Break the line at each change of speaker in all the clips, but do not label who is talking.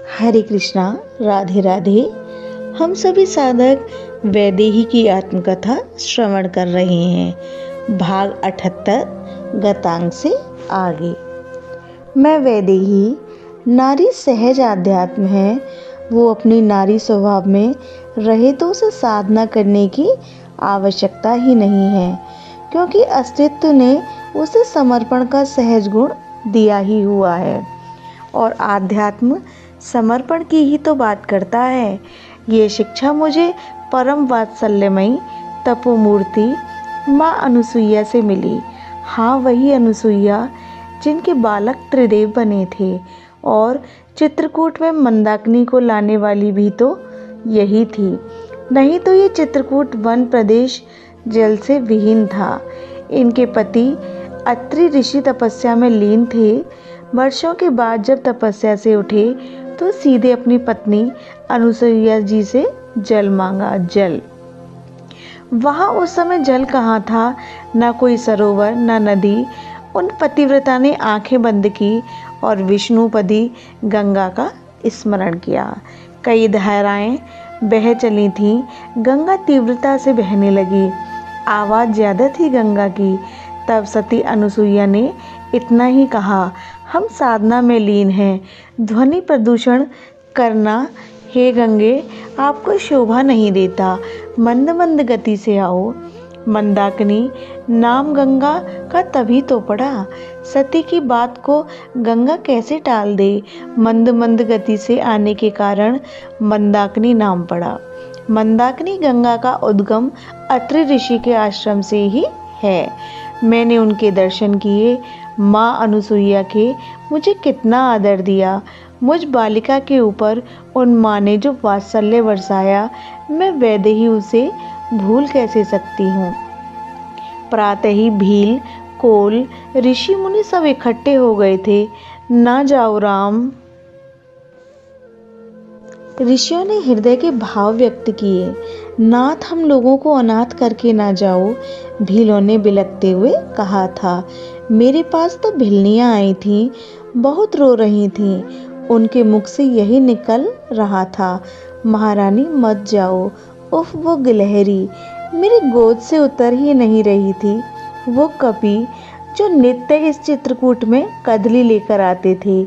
हरे कृष्णा, राधे राधे। हम सभी साधक वैदेही की आत्मकथा श्रवण कर रहे हैं। भाग 78 गतांग से आगे। मैं वैदेही, नारी सहज आध्यात्म है। वो अपनी नारी स्वभाव में रहे तो उसे साधना करने की आवश्यकता ही नहीं है, क्योंकि अस्तित्व ने उसे समर्पण का सहज गुण दिया ही हुआ है। और आध्यात्म समर्पण की ही तो बात करता है। ये शिक्षा मुझे परम वात्सल्यमयी तपोमूर्ति माँ अनुसुईया से मिली। हाँ, वही अनुसुईया जिनके बालक त्रिदेव बने थे, और चित्रकूट में मंदाकिनी को लाने वाली भी तो यही थी। नहीं तो ये चित्रकूट वन प्रदेश जल से विहीन था। इनके पति अत्रि ऋषि तपस्या में लीन थे। वर्षों के बाद जब तपस्या से उठे तो सीधे अपनी पत्नी अनुसुईया जी से जल मांगा। जल वहां उस समय जल कहाँ था? ना कोई सरोवर, ना नदी। उन पतिव्रता ने आंखें बंद की और विष्णुपदी गंगा का स्मरण किया। कई धाराएं बह चली थीं। गंगा तीव्रता से बहने लगी। आवाज ज्यादा थी गंगा की। तब सती अनुसुईया ने इतना ही कहा, हम साधना में लीन हैं। ध्वनि प्रदूषण करना हे गंगे आपको शोभा नहीं देता। मंद मंद गति से आओ। मंदाकिनी नाम गंगा का तभी तो पड़ा। सती की बात को गंगा कैसे टाल दे? मंद मंद गति से आने के कारण मंदाकिनी नाम पड़ा। मंदाकिनी गंगा का उद्गम अत्रि ऋषि के आश्रम से ही है। मैंने उनके दर्शन किए। माँ अनुसुईया के मुझे कितना आदर दिया। मुझ बालिका के ऊपर उन माँ ने जो वात्सल्य बरसाया, मैं वैदेही उसे भूल कैसे सकती हूँ। प्रातः ही भील, कोल, ऋषि मुनि सब इकट्ठे हो गए थे। ना जाओ राम। ऋषियों ने हृदय के भाव व्यक्त किए। नाथ, हम लोगों को अनाथ करके ना जाओ। भीलों ने बिलखते हुए कहा था। मेरे पास तो भिलनियां आई थीं, बहुत रो रही थीं। उनके मुख से यही निकल रहा था, महारानी मत जाओ। उफ, वो गिलहरी मेरी गोद से उतर ही नहीं रही थी। वो कपि जो नित्य इस चित्रकूट में कदली लेकर आते थे,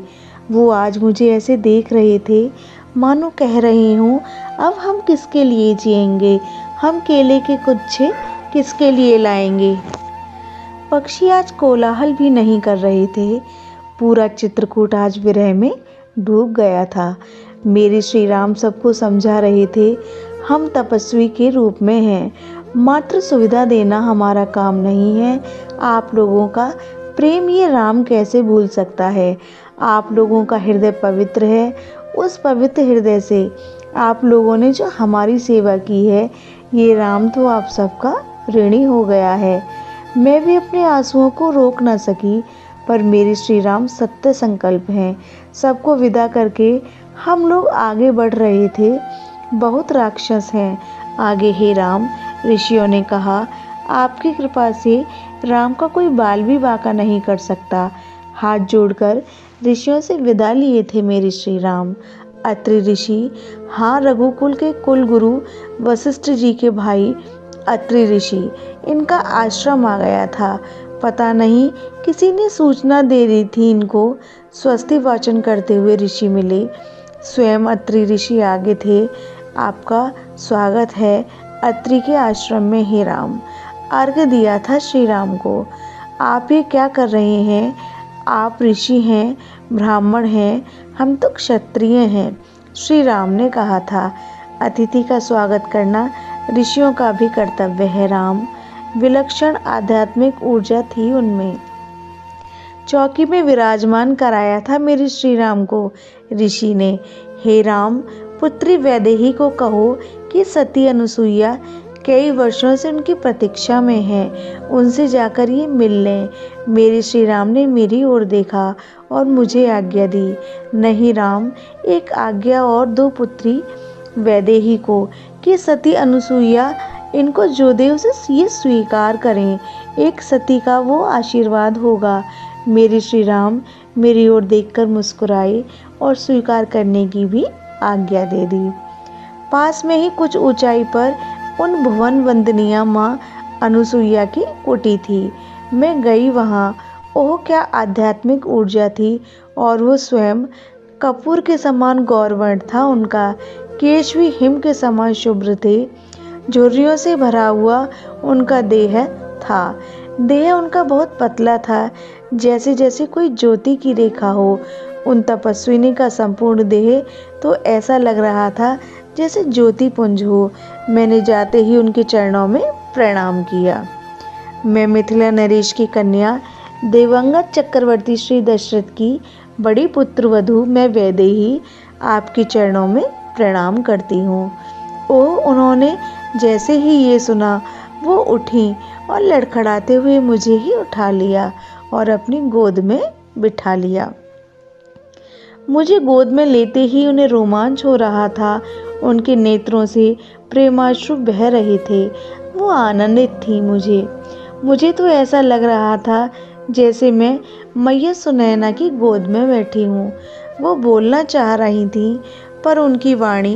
वो आज मुझे ऐसे देख रहे थे मानो कह रही हूँ, अब हम किसके लिए जिएंगे? हम केले के गुच्छे किसके लिए लाएंगे? पक्षी आज कोलाहल भी नहीं कर रहे थे। पूरा चित्रकूट आज विरह में डूब गया था। मेरे श्री राम सबको समझा रहे थे, हम तपस्वी के रूप में हैं। मात्र सुविधा देना हमारा काम नहीं है। आप लोगों का प्रेम ये राम कैसे भूल सकता है? आप लोगों का हृदय पवित्र है। उस पवित्र हृदय से आप लोगों ने जो हमारी सेवा की है, ये राम तो आप सबका ऋणी हो गया है। मैं भी अपने आंसुओं को रोक न सकी, पर मेरे श्री राम सत्य संकल्प हैं। सबको विदा करके हम लोग आगे बढ़ रहे थे। बहुत राक्षस हैं आगे हे राम। ऋषियों ने कहा, आपकी कृपा से राम का कोई बाल भी बांका नहीं कर सकता। हाथ जोड़कर ऋषियों से विदा लिए थे मेरे श्री राम। अत्रि ऋषि, हाँ, रघुकुल के कुल गुरु वशिष्ठ जी के भाई अत्रि ऋषि, इनका आश्रम आ गया था। पता नहीं किसी ने सूचना दे दी थी इनको। स्वस्ति वाचन करते हुए ऋषि मिले। स्वयं अत्रि ऋषि आगे थे। आपका स्वागत है अत्रि के आश्रम में हे राम। अर्घ्य दिया था श्री राम को। आप ये क्या कर रहे हैं? आप ऋषि हैं, ब्राह्मण हैं, हम तो क्षत्रिय हैं। श्री राम ने कहा था, अतिथि का स्वागत करना ऋषियों का भी कर्तव्य है राम। विलक्षण आध्यात्मिक ऊर्जा थी उनमें। चौकी में विराजमान कराया था मेरे श्री राम को ऋषि ने। हे राम, पुत्री वैदेही को कहो कि सती अनुसुईया कई वर्षों से उनकी प्रतीक्षा में है, उनसे जाकर ये मिल लें। मेरे श्री राम ने मेरी ओर देखा और मुझे आज्ञा दी। नहीं राम, एक आज्ञा और दो पुत्री वैदेही को कि सती अनुसुईया इनको जो दे उसे ये स्वीकार करें। एक सती का वो आशीर्वाद होगा। मेरे श्री राम मेरी ओर देखकर मुस्कुराए और स्वीकार करने की भी आज्ञा दे दी। पास में ही कुछ ऊंचाई पर उन भुवन वंदनिया माँ अनुसुईया की कुटी थी। मैं गई वहाँ। ओह, क्या आध्यात्मिक ऊर्जा थी! और वो स्वयं कपूर के समान गौरवर्ण था। उनका केश भी हिम के समान शुभ्र थे। झुर्रियों से भरा हुआ उनका देह था। देह उनका बहुत पतला था, जैसे जैसे कोई ज्योति की रेखा हो। उन तपस्विनी का संपूर्ण देह तो ऐसा लग रहा था जैसे ज्योति पुंज हो। मैंने जाते ही उनके चरणों में प्रणाम किया। मैं मिथिला नरेश की कन्या, दिवंगत चक्रवर्ती श्री दशरथ की बड़ी पुत्रवधू मैं वैदेही आपके चरणों में प्रणाम करती हूँ। ओह, उन्होंने जैसे ही ये सुना वो उठी और लड़खड़ाते हुए मुझे ही उठा लिया और अपनी गोद में बिठा लिया। मुझे गोद में लेते ही उन्हें रोमांच हो रहा था। उनके नेत्रों से प्रेमाश्रु बह रहे थे। वो आनंदित थी। मुझे तो ऐसा लग रहा था जैसे मैं मैया सुनैना की गोद में बैठी हूँ। वो बोलना चाह रही थी, पर उनकी वाणी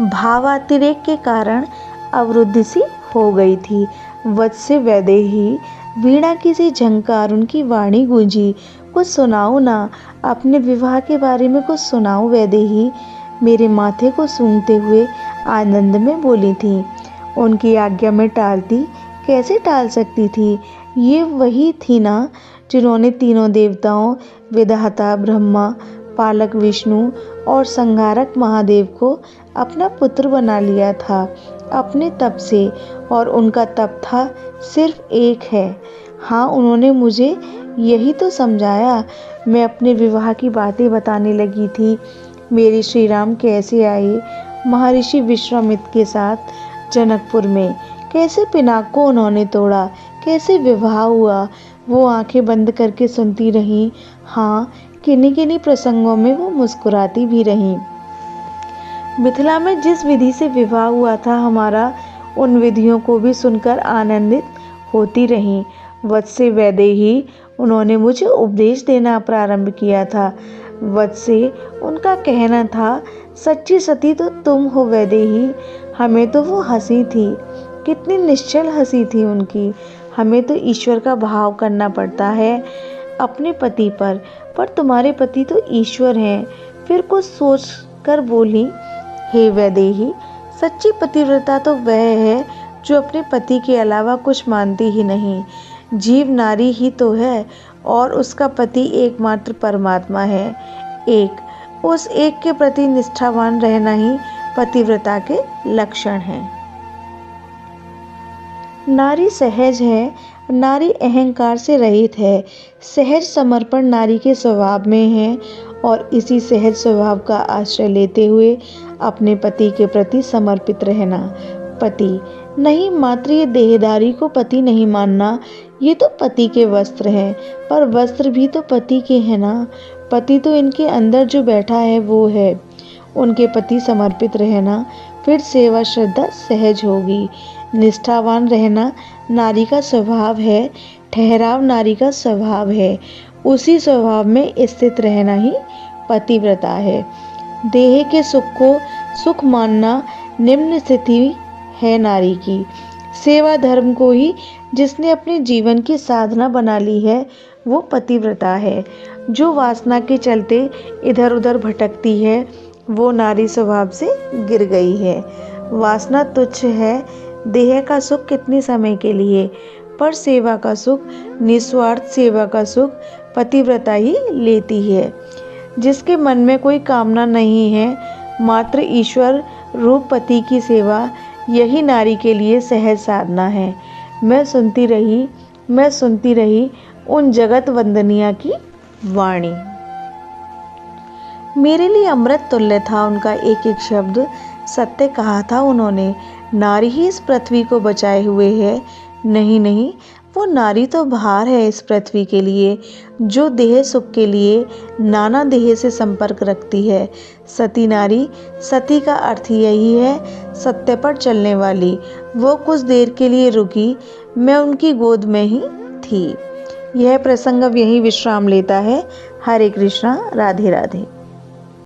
भावातिरेक के कारण अवरुद्ध सी हो गई थी। वत्से वैदेही, वीणा की सी झंकार उनकी वाणी गूंजी। कुछ सुनाओ ना, अपने विवाह के बारे में कुछ सुनाओ वैदेही, मेरे माथे को सूंघते हुए आनंद में बोली थी। उनकी आज्ञा में टालती, कैसे टाल सकती थी? ये वही थी ना जिन्होंने तीनों देवताओं, विधाता ब्रह्मा, पालक विष्णु और संहारक महादेव को अपना पुत्र बना लिया था अपने तप से। और उनका तप था सिर्फ एक है। हाँ, उन्होंने मुझे यही तो समझाया। मैं अपने विवाह की बातें बताने लगी थी। मेरे श्री राम कैसे आए महर्षि विश्वामित्र के साथ जनकपुर में, कैसे पिनाक को उन्होंने तोड़ा, कैसे विवाह हुआ। वो आंखें बंद करके सुनती रहीं। हाँ, किन्हीं किन्हीं प्रसंगों में वो मुस्कुराती भी रहीं। मिथिला में जिस विधि से विवाह हुआ था हमारा, उन विधियों को भी सुनकर आनंदित होती रहीं। वत्से वैदेही, उन्होंने मुझे उपदेश देना प्रारंभ किया था। वत्से, उनका कहना था, सच्ची सती तो तुम हो वैदेही। हमें तो वो हंसी थी, कितनी निश्चल हंसी थी उनकी। हमें तो ईश्वर का भाव करना पड़ता है अपने पति पर तुम्हारे पति तो ईश्वर हैं। फिर कुछ सोच कर बोली, हे वैदेही, सच्ची पतिव्रता तो वह है जो अपने पति के अलावा कुछ मानती ही नहीं। जीव नारी ही तो है और उसका पति एकमात्र परमात्मा है। उस एक के प्रति निष्ठावान रहना ही पतिव्रता के लक्षण हैं। नारी सहज है, नारी अहंकार से रहित है। सहज समर्पण नारी के स्वभाव में है और इसी सहज स्वभाव का आश्रय लेते हुए अपने पति के प्रति समर्पित रहना। पति नहीं, मात्र ये देहधारी को पति नहीं मानना। ये तो पति के वस्त्र हैं, पर वस्त्र भी तो पति के हैं ना। पति तो इनके अंदर जो बैठा है वो है। उनके प्रति समर्पित रहना, फिर सेवा श्रद्धा सहज होगी। निष्ठावान रहना नारी का स्वभाव है, ठहराव नारी का स्वभाव है। उसी स्वभाव में स्थित रहना ही पतिव्रता है। देह के सुख को सुख मानना निम्न स्थिति है नारी की। सेवा धर्म को ही जिसने अपने जीवन की साधना बना ली है वो पतिव्रता है। जो वासना के चलते इधर उधर भटकती है वो नारी स्वभाव से गिर गई है। वासना तुच्छ है, देह का सुख कितने समय के लिए, पर सेवा का सुख, निस्वार्थ सेवा का सुख पतिव्रता ही लेती है। जिसके मन में कोई कामना नहीं है, मात्र ईश्वर रूप पति की सेवा, यही नारी के लिए सहज साधना है। मैं सुनती रही उन जगत वंदनिया की वाणी। मेरे लिए अमृत तुल्य था उनका एक एक शब्द। सत्य कहा था उन्होंने। नारी ही इस पृथ्वी को बचाए हुए है। नहीं, वो नारी तो भार है इस पृथ्वी के लिए, जो देह सुख के लिए नाना देह से संपर्क रखती है। सती नारी, सती का अर्थ यही है, सत्य पर चलने वाली। वो कुछ देर के लिए रुकी, मैं उनकी गोद में ही थी। यह प्रसंग अब यहीं विश्राम लेता है। हरे कृष्णा, राधे राधे।